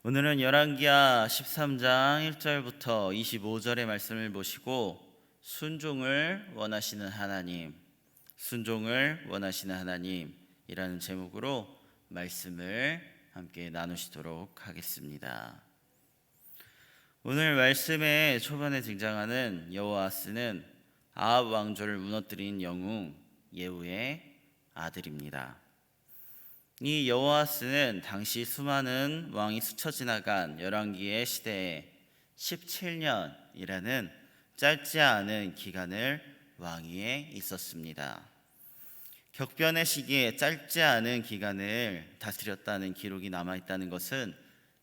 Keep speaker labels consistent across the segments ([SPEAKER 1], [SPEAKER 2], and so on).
[SPEAKER 1] 오늘은 열왕기하 13장 1절부터 25절의 말씀을 보시고 순종을 원하시는 하나님, 순종을 원하시는 하나님이라는 제목으로 말씀을 함께 나누시도록 하겠습니다. 오늘 말씀의 초반에 등장하는 여호아스는 아합 왕조를 무너뜨린 영웅 예후의 아들입니다. 이 여호아스는 당시 수많은 왕이 스쳐 지나간 열왕기의 시대에 17년이라는 짧지 않은 기간을 왕위에 있었습니다. 격변의 시기에 짧지 않은 기간을 다스렸다는 기록이 남아있다는 것은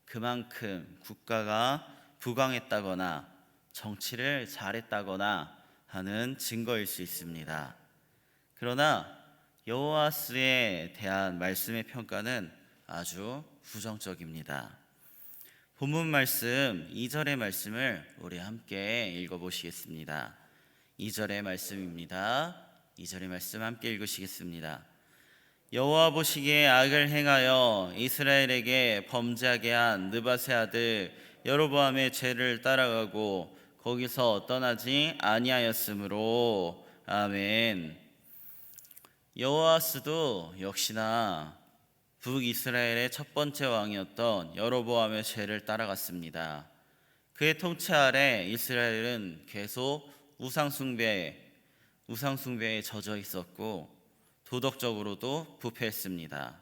[SPEAKER 1] 그만큼 국가가 부강했다거나 정치를 잘했다거나 하는 증거일 수 있습니다. 그러나 여호아스에 대한 말씀의 평가는 아주 부정적입니다. 본문 말씀 2절의 말씀을 우리 함께 읽어보시겠습니다. 2절의 말씀입니다. 2절의 말씀 함께 읽으시겠습니다. 여호와 보시기에 악을 행하여 이스라엘에게 범죄하게 한 느밧의 아들 여로보암의 죄를 따라가고 거기서 떠나지 아니하였으므로. 아멘. 여호아스도 역시나 북이스라엘의 첫 번째 왕이었던 여로보암의 죄를 따라갔습니다. 그의 통치 아래 이스라엘은 계속 우상숭배에 젖어 있었고 도덕적으로도 부패했습니다.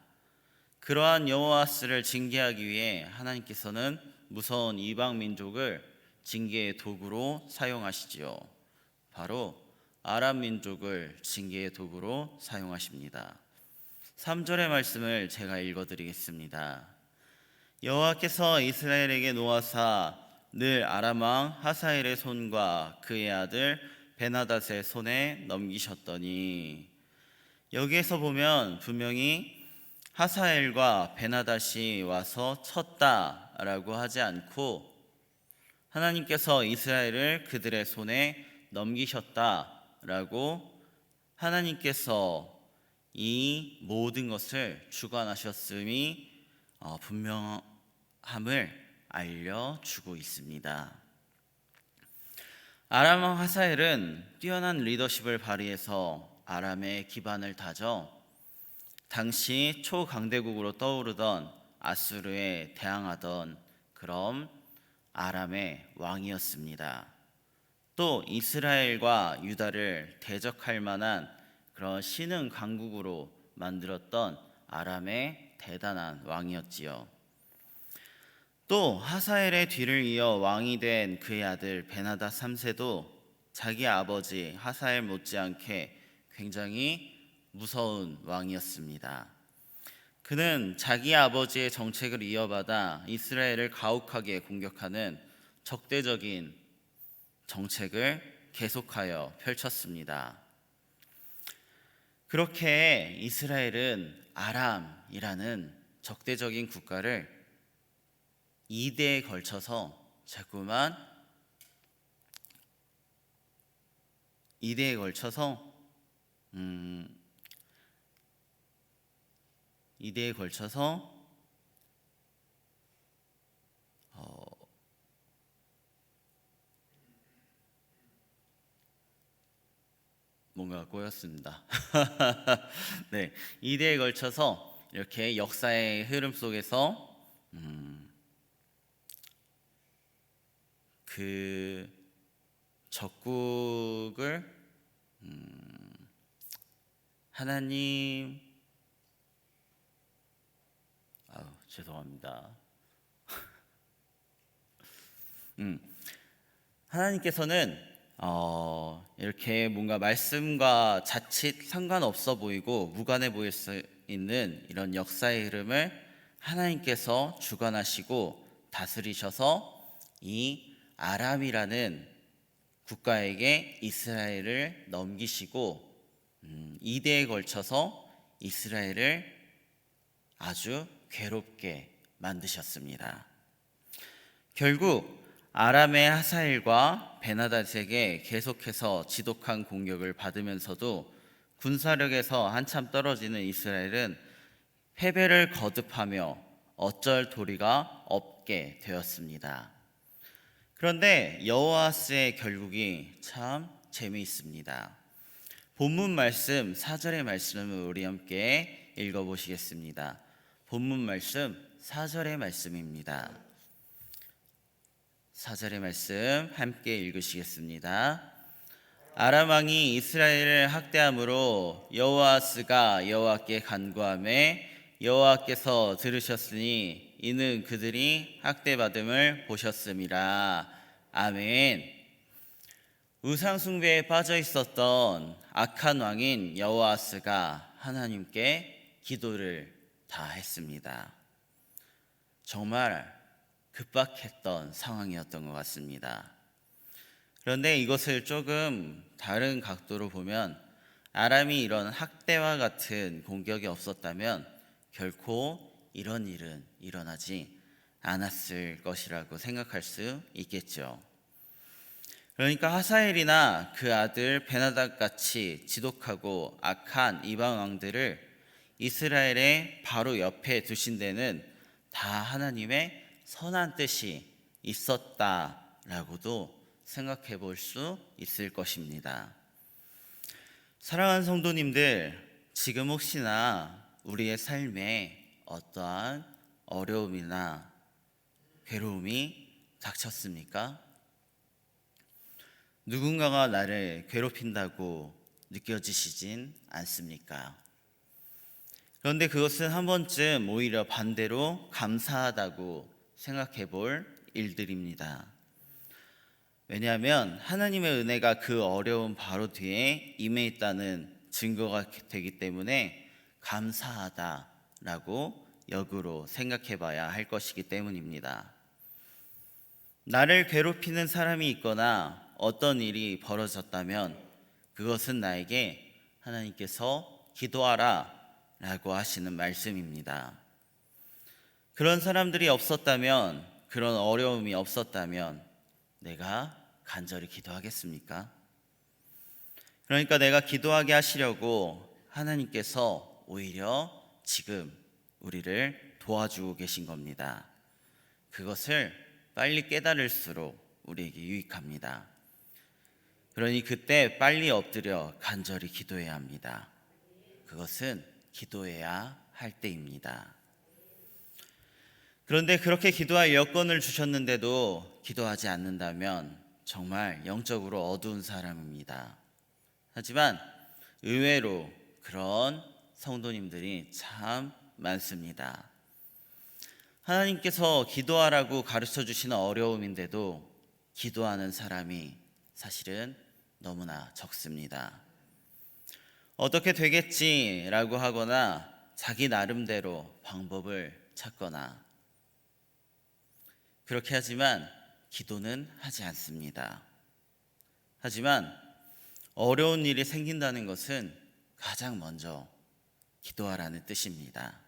[SPEAKER 1] 그러한 여호아스를 징계하기 위해 하나님께서는 무서운 이방 민족을 징계의 도구로 사용하시지요. 바로 아람 민족을 징계의 도구로 사용하십니다. 3절의 말씀을 제가 읽어드리겠습니다. 여호와께서 이스라엘에게 노하사 늘 아람 왕 하사엘의 손과 그의 아들 베나닷의 손에 넘기셨더니, 여기에서 보면 분명히 하사엘과 베나닷이 와서 쳤다라고 하지 않고 하나님께서 이스라엘을 그들의 손에 넘기셨다 라고 하나님께서 이 모든 것을 주관하셨음이 분명함을 알려주고 있습니다. 아람 왕 하사엘은 뛰어난 리더십을 발휘해서 아람의 기반을 다져 당시 초강대국으로 떠오르던 아수르에 대항하던 그런 아람의 왕이었습니다. 또 이스라엘과 유다를 대적할 만한 그런 신흥 강국으로 만들었던 아람의 대단한 왕이었지요. 또 하사엘의 뒤를 이어 왕이 된 그의 아들 베나닷 3세도 자기 아버지 하사엘 못지않게 굉장히 무서운 왕이었습니다. 그는 자기 아버지의 정책을 이어받아 이스라엘을 가혹하게 공격하는 적대적인 정책을 계속하여 펼쳤습니다. 그렇게 이스라엘은 아람이라는 적대적인 국가를 2대에 걸쳐서 자꾸만 2대에 걸쳐서 뭔가 꼬였습니다. 네, 2대에 걸쳐서 이렇게 역사의 흐름 속에서 그 적국을 하나님 죄송합니다. 하나님께서는 이렇게 뭔가 말씀과 자칫 상관없어 보이고 무관해 보일 수 있는 이런 역사의 흐름을 하나님께서 주관하시고 다스리셔서 이 아람이라는 국가에게 이스라엘을 넘기시고 2대에 걸쳐서 이스라엘을 아주 괴롭게 만드셨습니다. 결국 아람의 하사엘과 베나닷에게 계속해서 지독한 공격을 받으면서도 군사력에서 한참 떨어지는 이스라엘은 패배를 거듭하며 어쩔 도리가 없게 얻게 되었습니다. 그런데 여호아스의 결국이 참 재미있습니다. 본문 말씀 4절의 말씀을 우리 함께 읽어보시겠습니다. 본문 말씀 4절의 말씀입니다. 4절의 말씀 함께 읽으시겠습니다. 아람 왕이 이스라엘을 학대함으로 여호아스가 여호와께 간구하매 여호와께서 들으셨으니 이는 그들이 학대받음을 보셨음이라. 아멘. 우상 숭배에 빠져 있었던 악한 왕인 여호아스가 하나님께 기도를 다했습니다. 정말 급박했던 상황이었던 것 같습니다. 그런데 이것을 조금 다른 각도로 보면 아람이 이런 학대와 같은 공격이 없었다면 결코 이런 일은 일어나지 않았을 것이라고 생각할 수 있겠죠. 그러니까 하사엘이나 그 아들 베나닥 같이 지독하고 악한 이방 왕들을 이스라엘의 바로 옆에 두신 데는 다 하나님의 선한 뜻이 있었다라고도 생각해 볼 수 있을 것입니다. 사랑하는 성도님들, 지금 혹시나 우리의 삶에 어떠한 어려움이나 괴로움이 닥쳤습니까? 누군가가 나를 괴롭힌다고 느껴지시진 않습니까? 그런데 그것은 한 번쯤 오히려 반대로 감사하다고 생각해 볼 일들입니다. 왜냐하면 하나님의 은혜가 그 어려움 바로 뒤에 임해 있다는 증거가 되기 때문에 감사하다라고 역으로 생각해 봐야 할 것이기 때문입니다. 나를 괴롭히는 사람이 있거나 어떤 일이 벌어졌다면 그것은 나에게 하나님께서 기도하라 라고 하시는 말씀입니다. 그런 사람들이 없었다면, 그런 어려움이 없었다면 내가 간절히 기도하겠습니까? 그러니까 내가 기도하게 하시려고 하나님께서 오히려 지금 우리를 도와주고 계신 겁니다. 그것을 빨리 깨달을수록 우리에게 유익합니다. 그러니 그때 빨리 엎드려 간절히 기도해야 합니다. 그것은 기도해야 할 때입니다. 그런데 그렇게 기도할 여건을 주셨는데도 기도하지 않는다면 정말 영적으로 어두운 사람입니다. 하지만 의외로 그런 성도님들이 참 많습니다. 하나님께서 기도하라고 가르쳐 주시는 어려움인데도 기도하는 사람이 사실은 너무나 적습니다. 어떻게 되겠지라고 하거나 자기 나름대로 방법을 찾거나 그렇게 하지만 기도는 하지 않습니다. 하지만 어려운 일이 생긴다는 것은 가장 먼저 기도하라는 뜻입니다.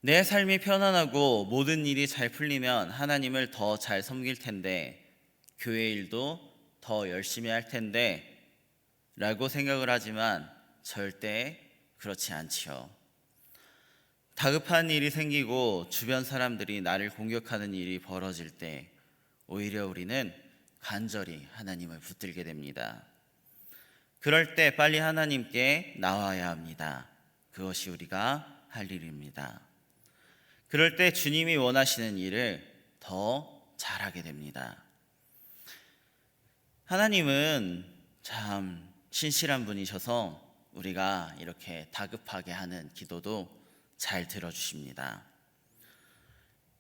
[SPEAKER 1] 내 삶이 편안하고 모든 일이 잘 풀리면 하나님을 더 잘 섬길 텐데, 교회 일도 더 열심히 할 텐데 라고 생각을 하지만 절대 그렇지 않지요. 다급한 일이 생기고 주변 사람들이 나를 공격하는 일이 벌어질 때 오히려 우리는 간절히 하나님을 붙들게 됩니다. 그럴 때 빨리 하나님께 나와야 합니다. 그것이 우리가 할 일입니다. 그럴 때 주님이 원하시는 일을 더 잘하게 됩니다. 하나님은 참 신실한 분이셔서 우리가 이렇게 다급하게 하는 기도도 잘 들어주십니다.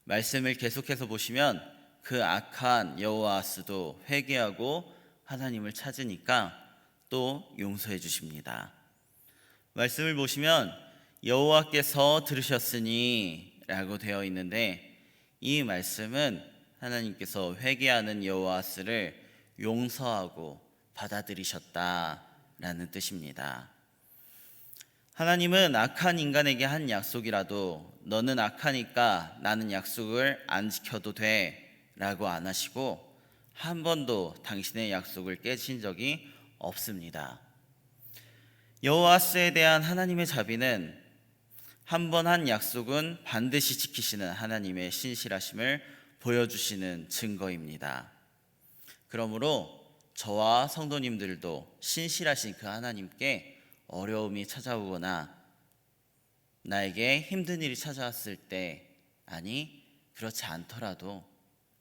[SPEAKER 1] 말씀을 계속해서 보시면 그 악한 여호아스도 회개하고 하나님을 찾으니까 또 용서해 주십니다. 말씀을 보시면 여호와께서 들으셨으니 라고 되어 있는데, 이 말씀은 하나님께서 회개하는 여호아스를 용서하고 받아들이셨다라는 뜻입니다. 하나님은 악한 인간에게 한 약속이라도 너는 악하니까 나는 약속을 안 지켜도 돼 라고 안 하시고 한 번도 당신의 약속을 깨신 적이 없습니다. 여호아스에 대한 하나님의 자비는 한 번 한 약속은 반드시 지키시는 하나님의 신실하심을 보여주시는 증거입니다. 그러므로 저와 성도님들도 신실하신 그 하나님께 어려움이 찾아오거나 나에게 힘든 일이 찾아왔을 때, 아니 그렇지 않더라도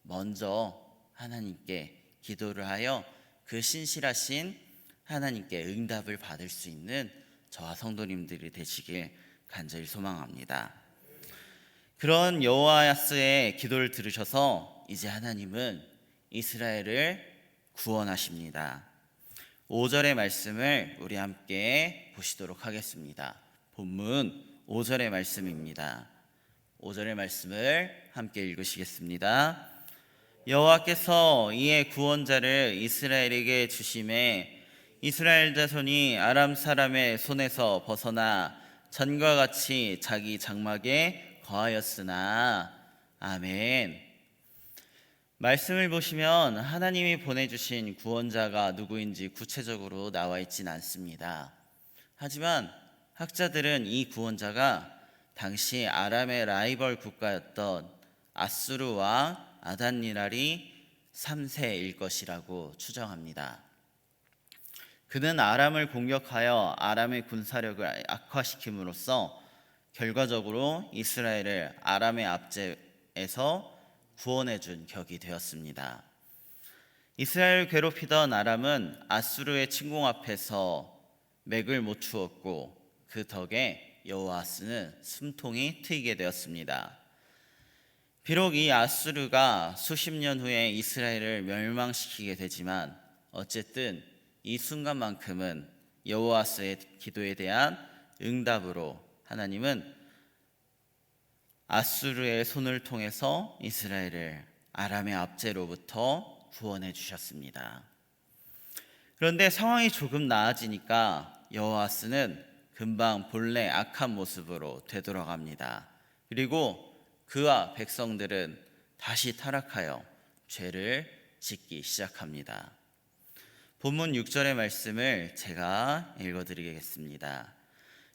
[SPEAKER 1] 먼저 하나님께 기도를 하여 그 신실하신 하나님께 응답을 받을 수 있는 저와 성도님들이 되시길 간절히 소망합니다. 그런 여호와스의 기도를 들으셔서 이제 하나님은 이스라엘을 구원하십니다. 5절의 말씀을 우리 함께 보시도록 하겠습니다. 본문 5절의 말씀입니다. 5절의 말씀을 함께 읽으시겠습니다. 여호와께서 이의 구원자를 이스라엘에게 주심에 이스라엘 자손이 아람 사람의 손에서 벗어나 전과 같이 자기 장막에 거하였으나. 아멘. 말씀을 보시면 하나님이 보내주신 구원자가 누구인지 구체적으로 나와 있진 않습니다. 하지만 학자들은 이 구원자가 당시 아람의 라이벌 국가였던 아수르 왕 아단니랄이 3세일 것이라고 추정합니다. 그는 아람을 공격하여 아람의 군사력을 악화시킴으로써 결과적으로 이스라엘을 아람의 압제에서 구원해 준 격이 되었습니다. 이스라엘을 괴롭히던 아람은 아수르의 침공 앞에서 맥을 못 추었고 그 덕에 여호아스는 숨통이 트이게 되었습니다. 비록 이 아수르가 수십 년 후에 이스라엘을 멸망시키게 되지만 어쨌든 이 순간만큼은 여호아스의 기도에 대한 응답으로 하나님은 아수르의 손을 통해서 이스라엘을 아람의 압제로부터 구원해 주셨습니다. 그런데 상황이 조금 나아지니까 여호아스는 금방 본래 악한 모습으로 되돌아갑니다. 그리고 그와 백성들은 다시 타락하여 죄를 짓기 시작합니다. 본문 6절의 말씀을 제가 읽어드리겠습니다.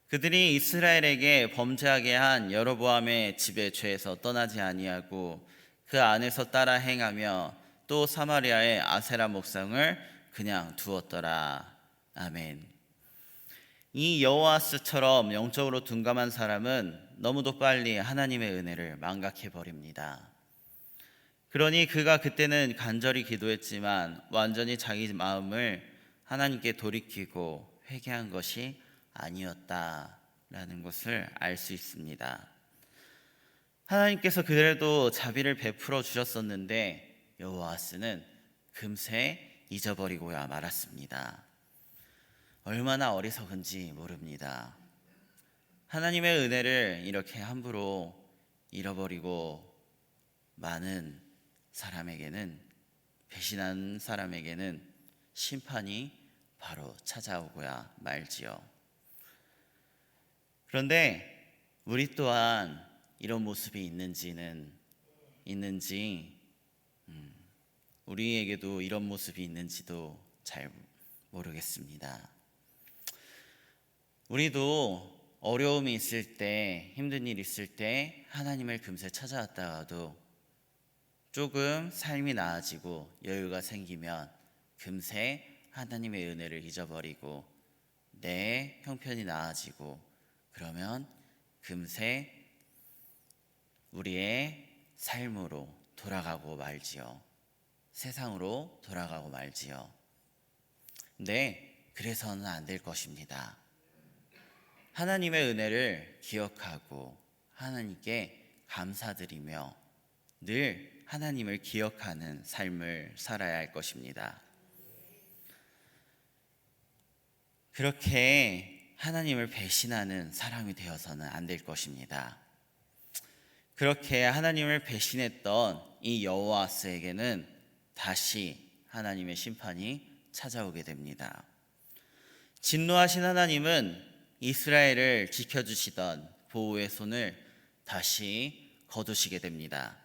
[SPEAKER 1] 그들이 이스라엘에게 범죄하게 한 여로보암의 집의 죄에서 떠나지 아니하고 그 안에서 따라 행하며 또 사마리아의 아세라 목상을 그냥 두었더라. 아멘. 이 여호아스처럼 영적으로 둔감한 사람은 너무도 빨리 하나님의 은혜를 망각해 버립니다. 그러니 그가 그때는 간절히 기도했지만 완전히 자기 마음을 하나님께 돌이키고 회개한 것이 아니었다라는 것을 알 수 있습니다. 하나님께서 그래도 자비를 베풀어 주셨었는데 여호아스는 금세 잊어버리고야 말았습니다. 얼마나 어리석은지 모릅니다. 하나님의 은혜를 이렇게 함부로 잃어버리고 많은 사람에게는, 배신한 사람에게는 심판이 바로 찾아오고야 말지요. 그런데 우리 또한 이런 모습이 있는지 우리에게도 이런 모습이 있는지도 잘 모르겠습니다. 우리도 어려움이 있을 때, 힘든 일 있을 때 하나님을 금세 찾아왔다가도 조금 삶이 나아지고 여유가 생기면 금세 하나님의 은혜를 잊어버리고 내 형편이 나아지고 그러면 금세 우리의 삶으로 돌아가고 말지요. 세상으로 돌아가고 말지요. 근데 그래서는 안 될 것입니다. 하나님의 은혜를 기억하고 하나님께 감사드리며 늘 하나님을 기억하는 삶을 살아야 할 것입니다. 그렇게 하나님을 배신하는 사람이 되어서는 안 될 것입니다. 그렇게 하나님을 배신했던 이 여호아스에게는 다시 하나님의 심판이 찾아오게 됩니다. 진노하신 하나님은 이스라엘을 지켜주시던 보호의 손을 다시 거두시게 됩니다.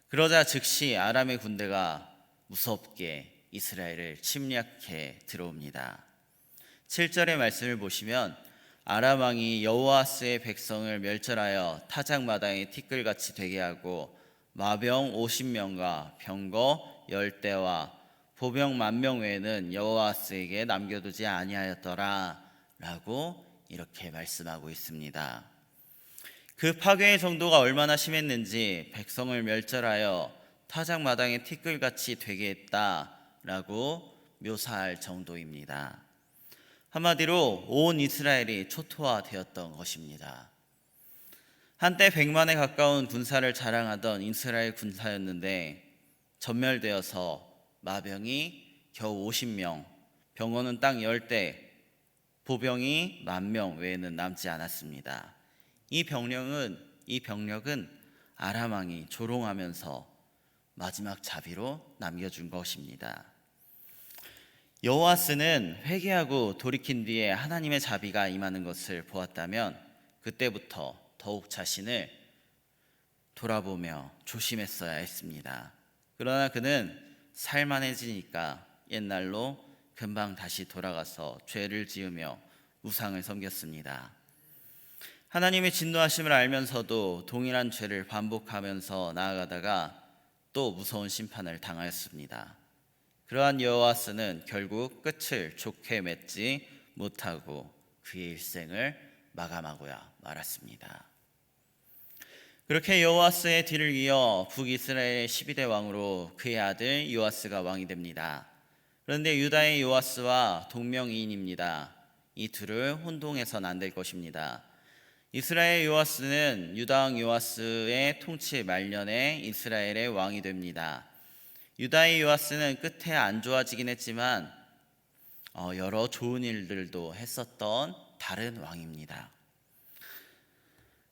[SPEAKER 1] 그러자 즉시 아람의 군대가 무섭게 이스라엘을 침략해 들어옵니다. 7절의 말씀을 보시면 아람 왕이 여호아스의 백성을 멸절하여 타작마당에 티끌같이 되게 하고 마병 50명과 병거 10대와 보병 10,000명 외에는 여호아스에게 남겨두지 아니하였더라 라고 이렇게 말씀하고 있습니다. 그 파괴의 정도가 얼마나 심했는지 백성을 멸절하여 타작마당에 티끌같이 되게 했다라고 묘사할 정도입니다. 한마디로 온 이스라엘이 초토화되었던 것입니다. 한때 100만에 가까운 군사를 자랑하던 이스라엘 군사였는데 전멸되어서 마병이 겨우 50명, 병거는 딱 10대, 보병이 10,000명 외에는 남지 않았습니다. 이 병력은 아람 왕이 조롱하면서 마지막 자비로 남겨준 것입니다. 여호아스는 회개하고 돌이킨 뒤에 하나님의 자비가 임하는 것을 보았다면 그때부터 더욱 자신을 돌아보며 조심했어야 했습니다. 그러나 그는 살만해지니까 옛날로 금방 다시 돌아가서 죄를 지으며 우상을 섬겼습니다. 하나님의 진노하심을 알면서도 동일한 죄를 반복하면서 나아가다가 또 무서운 심판을 당하였습니다. 그러한 여호아스는 결국 끝을 좋게 맺지 못하고 그의 일생을 마감하고야 말았습니다. 그렇게 여호아스의 뒤를 이어 북이스라엘의 12대 왕으로 그의 아들 요아스가 왕이 됩니다. 그런데 유다의 요아스와 동명이인입니다. 이 둘을 혼동해서는 안 될 것입니다. 이스라엘 요아스는 유다 왕 요아스의 통치 말년에 이스라엘의 왕이 됩니다. 유다의 요아스는 끝에 안 좋아지긴 했지만 여러 좋은 일들도 했었던 다른 왕입니다.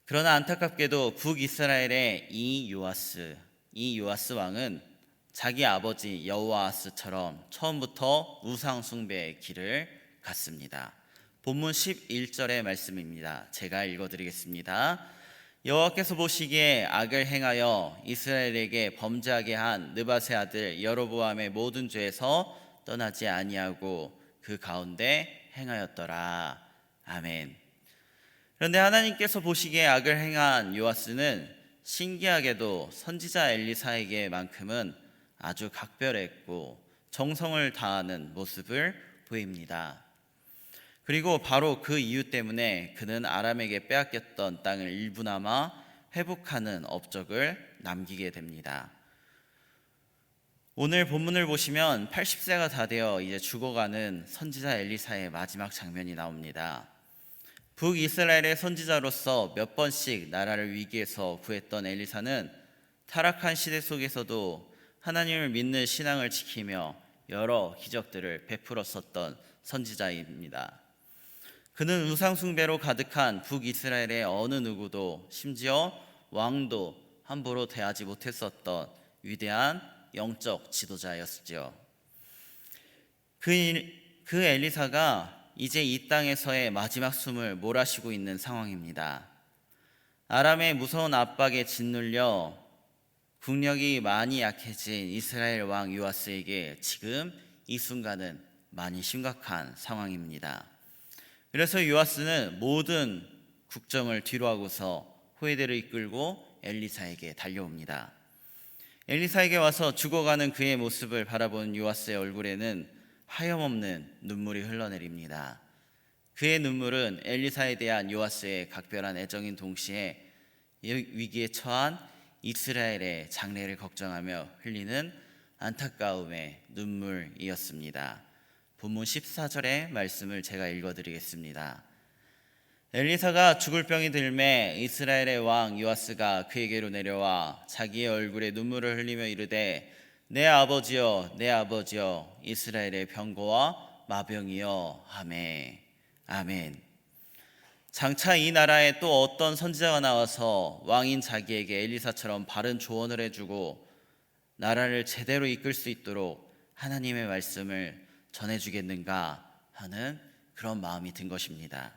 [SPEAKER 1] 그러나 안타깝게도 북이스라엘의 이 요아스 왕은 자기 아버지 여호아스처럼 처음부터 우상 숭배의 길을 갔습니다. 본문 11절의 말씀입니다. 제가 읽어드리겠습니다. 여호와께서 보시기에 악을 행하여 이스라엘에게 범죄하게 한 느밧의 아들 여로보암의 모든 죄에서 떠나지 아니하고 그 가운데 행하였더라. 아멘. 그런데 하나님께서 보시기에 악을 행한 요아스는 신기하게도 선지자 엘리사에게만큼은 아주 각별했고 정성을 다하는 모습을 보입니다. 그리고 바로 그 이유 때문에 그는 아람에게 빼앗겼던 땅을 일부나마 회복하는 업적을 남기게 됩니다. 오늘 본문을 보시면 80세가 다 되어 이제 죽어가는 선지자 엘리사의 마지막 장면이 나옵니다. 북이스라엘의 선지자로서 몇 번씩 나라를 위기에서 구했던 엘리사는 타락한 시대 속에서도 하나님을 믿는 신앙을 지키며 여러 기적들을 베풀었었던 선지자입니다. 그는 우상숭배로 가득한 북이스라엘의 어느 누구도 심지어 왕도 함부로 대하지 못했었던 위대한 영적 지도자였죠. 그 엘리사가 이제 이 땅에서의 마지막 숨을 몰아쉬고 있는 상황입니다. 아람의 무서운 압박에 짓눌려 국력이 많이 약해진 이스라엘 왕 요아스에게 지금 이 순간은 많이 심각한 상황입니다. 그래서 요아스는 모든 국정을 뒤로하고서 호위대를 이끌고 엘리사에게 달려옵니다. 엘리사에게 와서 죽어가는 그의 모습을 바라본 요아스의 얼굴에는 하염없는 눈물이 흘러내립니다. 그의 눈물은 엘리사에 대한 요아스의 각별한 애정인 동시에 위기에 처한 이스라엘의 장래를 걱정하며 흘리는 안타까움의 눈물이었습니다. 본문 14절의 말씀을 제가 읽어드리겠습니다. 엘리사가 죽을 병이 들매 이스라엘의 왕 요아스가 그에게로 내려와 자기의 얼굴에 눈물을 흘리며 이르되 내 아버지여 내 아버지여 이스라엘의 병거와 마병이여 하매 아멘. 장차 이 나라에 또 어떤 선지자가 나와서 왕인 자기에게 엘리사처럼 바른 조언을 해주고 나라를 제대로 이끌 수 있도록 하나님의 말씀을 전해주겠는가 하는 그런 마음이 든 것입니다.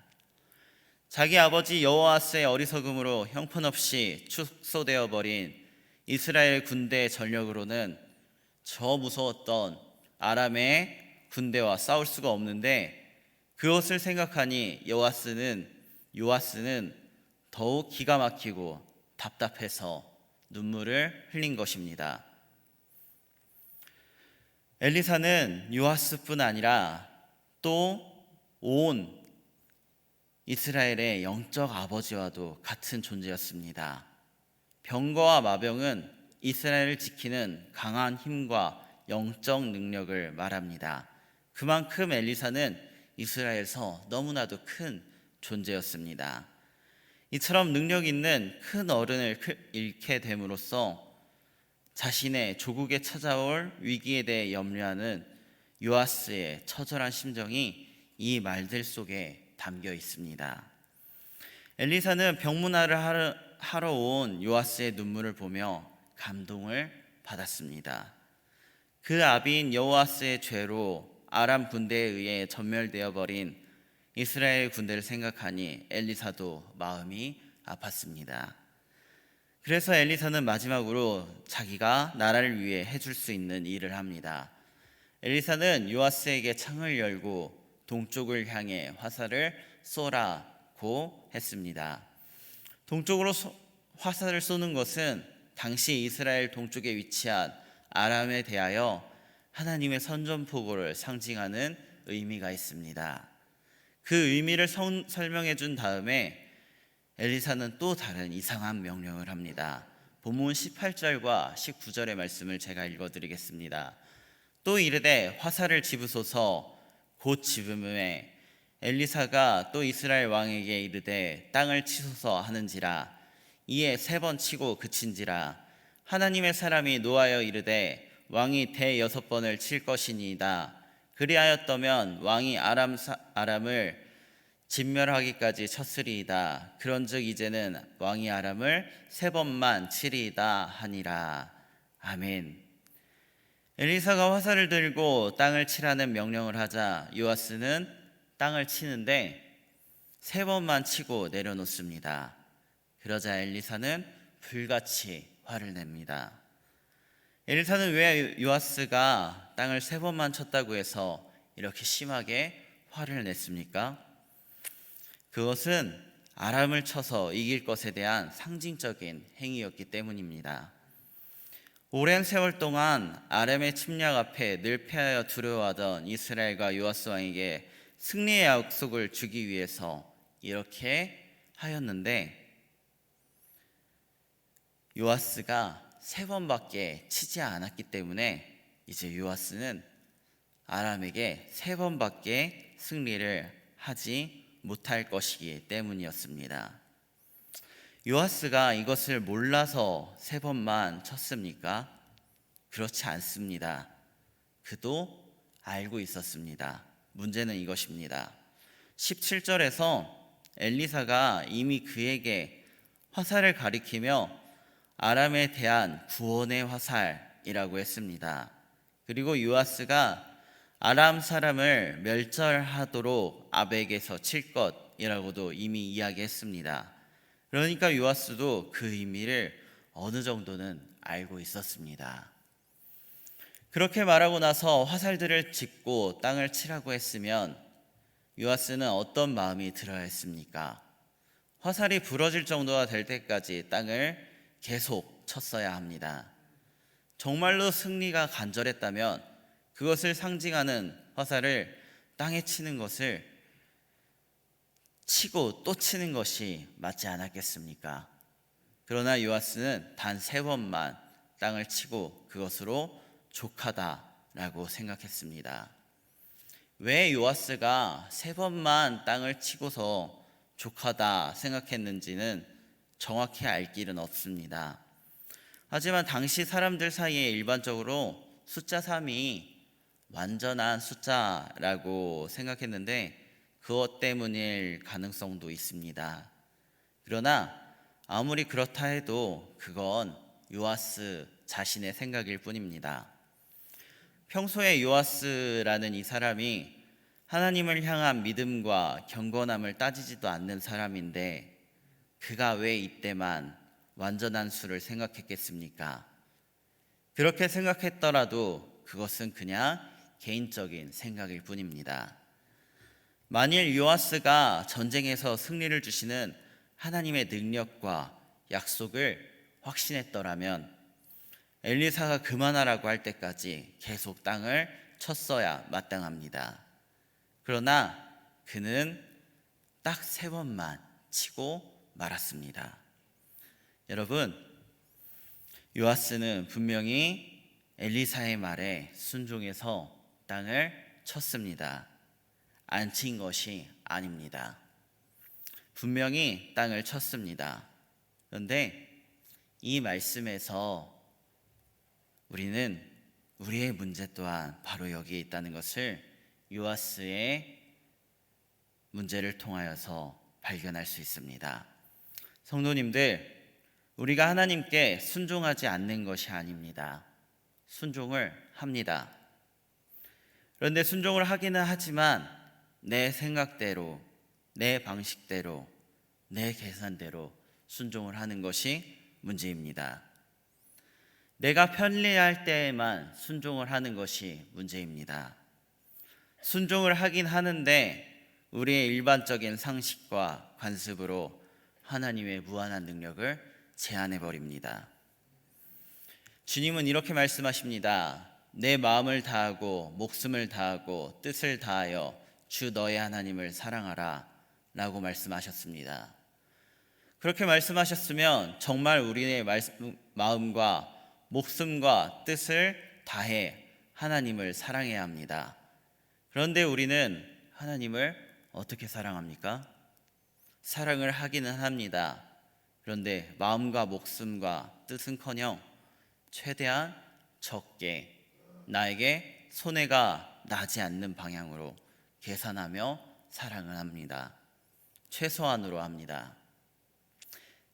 [SPEAKER 1] 자기 아버지 여호아스의 어리석음으로 형편없이 축소되어 버린 이스라엘 군대의 전력으로는 저 무서웠던 아람의 군대와 싸울 수가 없는데 그것을 생각하니 요아스는 요아스는 더욱 기가 막히고 답답해서 눈물을 흘린 것입니다. 엘리사는 요아스뿐 아니라 또 온 이스라엘의 영적 아버지와도 같은 존재였습니다. 병거와 마병은 이스라엘을 지키는 강한 힘과 영적 능력을 말합니다. 그만큼 엘리사는 이스라엘에서 너무나도 큰 존재였습니다. 이처럼 능력 있는 큰 어른을 잃게 됨으로써 자신의 조국에 찾아올 위기에 대해 염려하는 요아스의 처절한 심정이 이 말들 속에 담겨 있습니다. 엘리사는 병문안을 하러 온 요아스의 눈물을 보며 감동을 받았습니다. 그 아비인 여호아스의 죄로 아람 군대에 의해 전멸되어 버린 이스라엘 군대를 생각하니 엘리사도 마음이 아팠습니다. 그래서 엘리사는 마지막으로 자기가 나라를 위해 해줄 수 있는 일을 합니다. 엘리사는 요아스에게 창을 열고 동쪽을 향해 화살을 쏘라고 했습니다. 동쪽으로 화살을 쏘는 것은 당시 이스라엘 동쪽에 위치한 아람에 대하여 하나님의 선전포고를 상징하는 의미가 있습니다. 그 의미를 설명해 준 다음에 엘리사는 또 다른 이상한 명령을 합니다. 본문 18절과 19절의 말씀을 제가 읽어드리겠습니다. 또 이르되 화살을 집으소서. 곧 집음에 엘리사가 또 이스라엘 왕에게 이르되 땅을 치소서 하는지라. 이에 3번 치고 그친지라. 하나님의 사람이 노하여 이르되 왕이 대6번을 칠 것이니이다. 그리하였더면 왕이 아람을 진멸하기까지 쳤으리이다. 그런즉 이제는 왕이 아람을 3번만 치리이다 하니라. 아멘. 엘리사가 화살을 들고 땅을 치라는 명령을 하자 요아스는 땅을 치는데 3번만 치고 내려놓습니다. 그러자 엘리사는 불같이 화를 냅니다. 엘리사는 왜 요아스가 땅을 3번만 쳤다고 해서 이렇게 심하게 화를 냈습니까? 그것은 아람을 쳐서 이길 것에 대한 상징적인 행위였기 때문입니다. 오랜 세월 동안 아람의 침략 앞에 늘 패하여 두려워하던 이스라엘과 요아스 왕에게 승리의 약속을 주기 위해서 이렇게 하였는데 요아스가 3번밖에 치지 않았기 때문에 이제 요아스는 아람에게 3번밖에 승리를 하지 못할 것이기 때문이었습니다. 요아스가 이것을 몰라서 3번만 쳤습니까? 그렇지 않습니다. 그도 알고 있었습니다. 문제는 이것입니다. 17절에서 엘리사가 이미 그에게 화살을 가리키며 아람에 대한 구원의 화살이라고 했습니다. 그리고 요아스가 아람 사람을 멸절하도록 아벡에서 칠 것이라고도 이미 이야기했습니다. 그러니까 요아스도 그 의미를 어느 정도는 알고 있었습니다. 그렇게 말하고 나서 화살들을 짚고 땅을 치라고 했으면 요아스는 어떤 마음이 들어야 했습니까? 화살이 부러질 정도가 될 때까지 땅을 계속 쳤어야 합니다. 정말로 승리가 간절했다면 그것을 상징하는 화살을 땅에 치는 것을 치고 또 치는 것이 맞지 않았겠습니까? 그러나 요아스는 단 3번만 땅을 치고 그것으로 족하다라고 생각했습니다. 왜 요아스가 3번만 땅을 치고서 족하다 생각했는지는 정확히 알 길은 없습니다. 하지만 당시 사람들 사이에 일반적으로 숫자 3이 완전한 숫자라고 생각했는데 그것 때문일 가능성도 있습니다. 그러나 아무리 그렇다 해도 그건 요아스 자신의 생각일 뿐입니다. 평소에 요아스라는 이 사람이 하나님을 향한 믿음과 경건함을 따지지도 않는 사람인데 그가 왜 이때만 완전한 수를 생각했겠습니까? 그렇게 생각했더라도 그것은 그냥 개인적인 생각일 뿐입니다. 만일 요아스가 전쟁에서 승리를 주시는 하나님의 능력과 약속을 확신했더라면 엘리사가 그만하라고 할 때까지 계속 땅을 쳤어야 마땅합니다. 그러나 그는 딱 3번만 치고 말았습니다. 여러분, 요아스는 분명히 엘리사의 말에 순종해서 땅을 쳤습니다. 안 친 것이 아닙니다. 분명히 땅을 쳤습니다. 그런데 이 말씀에서 우리는 우리의 문제 또한 바로 여기에 있다는 것을 요아스의 문제를 통하여서 발견할 수 있습니다. 성도님들, 우리가 하나님께 순종하지 않는 것이 아닙니다. 순종을 합니다. 그런데 순종을 하기는 하지만 내 생각대로, 내 방식대로, 내 계산대로 순종을 하는 것이 문제입니다. 내가 편리할 때에만 순종을 하는 것이 문제입니다. 순종을 하긴 하는데 우리의 일반적인 상식과 관습으로 하나님의 무한한 능력을 제한해 버립니다. 주님은 이렇게 말씀하십니다. 내 마음을 다하고 목숨을 다하고 뜻을 다하여 주 너의 하나님을 사랑하라 라고 말씀하셨습니다. 그렇게 말씀하셨으면 정말 우리의 마음과 목숨과 뜻을 다해 하나님을 사랑해야 합니다. 그런데 우리는 하나님을 어떻게 사랑합니까? 사랑을 하기는 합니다. 그런데 마음과 목숨과 뜻은커녕 최대한 적게 나에게 손해가 나지 않는 방향으로 계산하며 사랑을 합니다. 최소한으로 합니다.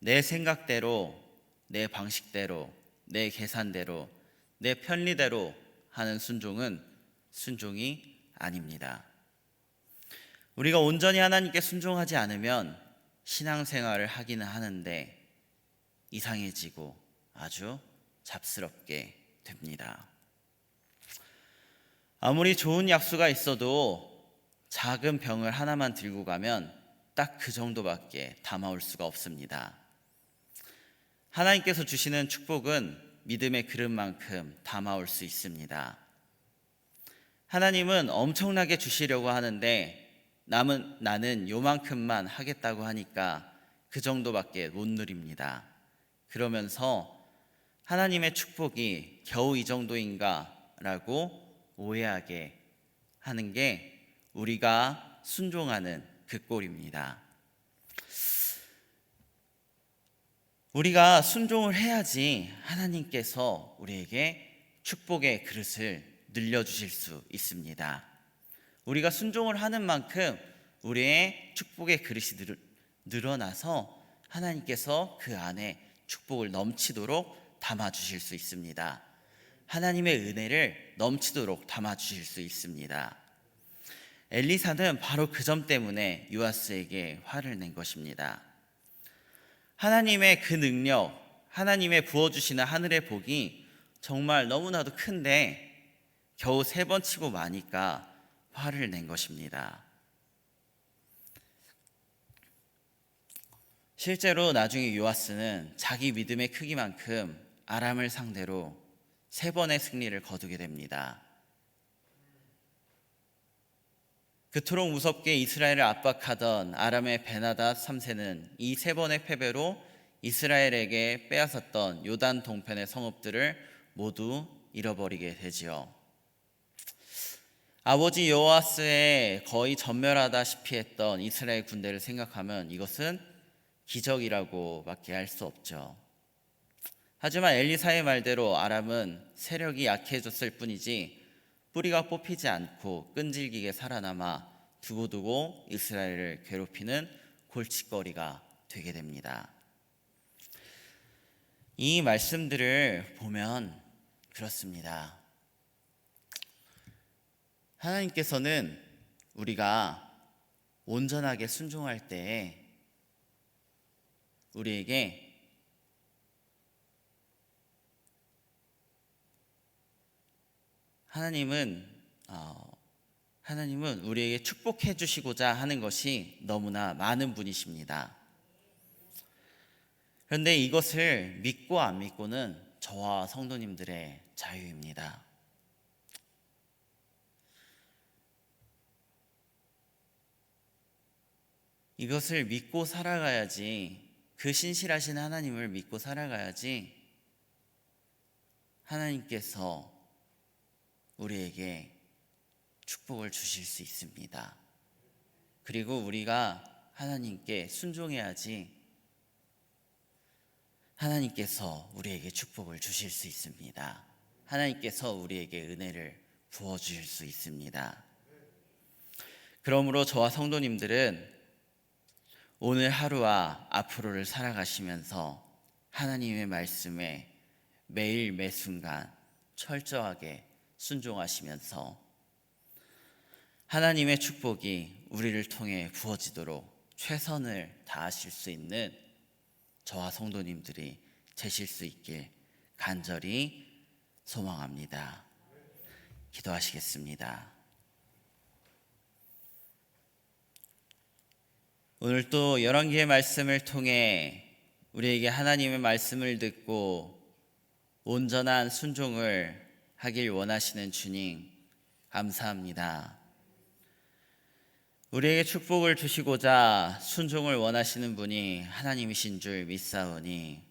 [SPEAKER 1] 내 생각대로, 내 방식대로, 내 계산대로, 내 편리대로 하는 순종은 순종이 아닙니다. 우리가 온전히 하나님께 순종하지 않으면 신앙생활을 하기는 하는데 이상해지고 아주 잡스럽게 됩니다. 아무리 좋은 약수가 있어도 작은 병을 하나만 들고 가면 딱 그 정도밖에 담아올 수가 없습니다. 하나님께서 주시는 축복은 믿음의 그릇만큼 담아올 수 있습니다. 하나님은 엄청나게 주시려고 하는데 나는 요만큼만 하겠다고 하니까 그 정도밖에 못 누립니다. 그러면서 하나님의 축복이 겨우 이 정도인가 라고 오해하게 하는 게 우리가 순종하는 그 꼴입니다. 우리가 순종을 해야지 하나님께서 우리에게 축복의 그릇을 늘려주실 수 있습니다. 우리가 순종을 하는 만큼 우리의 축복의 그릇이 늘어나서 하나님께서 그 안에 축복을 넘치도록 담아주실 수 있습니다. 하나님의 은혜를 넘치도록 담아주실 수 있습니다. 엘리사는 바로 그 점 때문에 요아스에게 화를 낸 것입니다. 하나님의 그 능력, 하나님의 부어주시는 하늘의 복이 정말 너무나도 큰데 겨우 3번 치고 마니까 화를 낸 것입니다. 실제로 나중에 요아스는 자기 믿음의 크기만큼 아람을 상대로 3번의 승리를 거두게 됩니다. 그토록 무섭게 이스라엘을 압박하던 아람의 베나닷 3세는 이 3번의 패배로 이스라엘에게 빼앗았던 요단 동편의 성읍들을 모두 잃어버리게 되지요. 아버지 요아스의 거의 전멸하다시피 했던 이스라엘 군대를 생각하면 이것은 기적이라고밖에 할 수 없죠. 하지만 엘리사의 말대로 아람은 세력이 약해졌을 뿐이지 뿌리가 뽑히지 않고 끈질기게 살아남아 두고두고 이스라엘을 괴롭히는 골칫거리가 되게 됩니다. 이 말씀들을 보면 그렇습니다. 하나님께서는 우리가 온전하게 순종할 때에 우리에게 하나님은 우리에게 축복해 주시고자 하는 것이 너무나 많은 분이십니다. 그런데 이것을 믿고 안 믿고는 저와 성도님들의 자유입니다. 이것을 믿고 살아가야지, 그 신실하신 하나님을 믿고 살아가야지 하나님께서 우리에게 축복을 주실 수 있습니다. 그리고 우리가 하나님께 순종해야지 하나님께서 우리에게 축복을 주실 수 있습니다. 하나님께서 우리에게 은혜를 부어주실 수 있습니다. 그러므로 저와 성도님들은 오늘 하루와 앞으로를 살아가시면서 하나님의 말씀에 매일 매순간 철저하게 순종하시면서 하나님의 축복이 우리를 통해 부어지도록 최선을 다하실 수 있는 저와 성도님들이 되실 수 있길 간절히 소망합니다. 기도하시겠습니다. 오늘 또 열왕기의 말씀을 통해 우리에게 하나님의 말씀을 듣고 온전한 순종을 하길 원하시는 주님, 감사합니다. 우리에게 축복을 주시고자 순종을 원하시는 분이 하나님이신 줄 믿사오니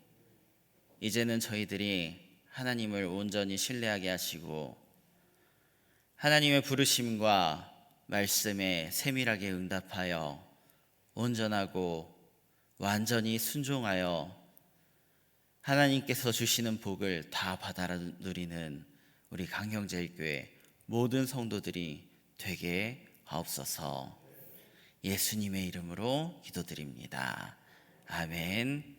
[SPEAKER 1] 이제는 저희들이 하나님을 온전히 신뢰하게 하시고 하나님의 부르심과 말씀에 세밀하게 응답하여 온전하고 완전히 순종하여 하나님께서 주시는 복을 다 받아 누리는 우리 강형제일교회 모든 성도들이 되게 하옵소서. 예수님의 이름으로 기도드립니다. 아멘.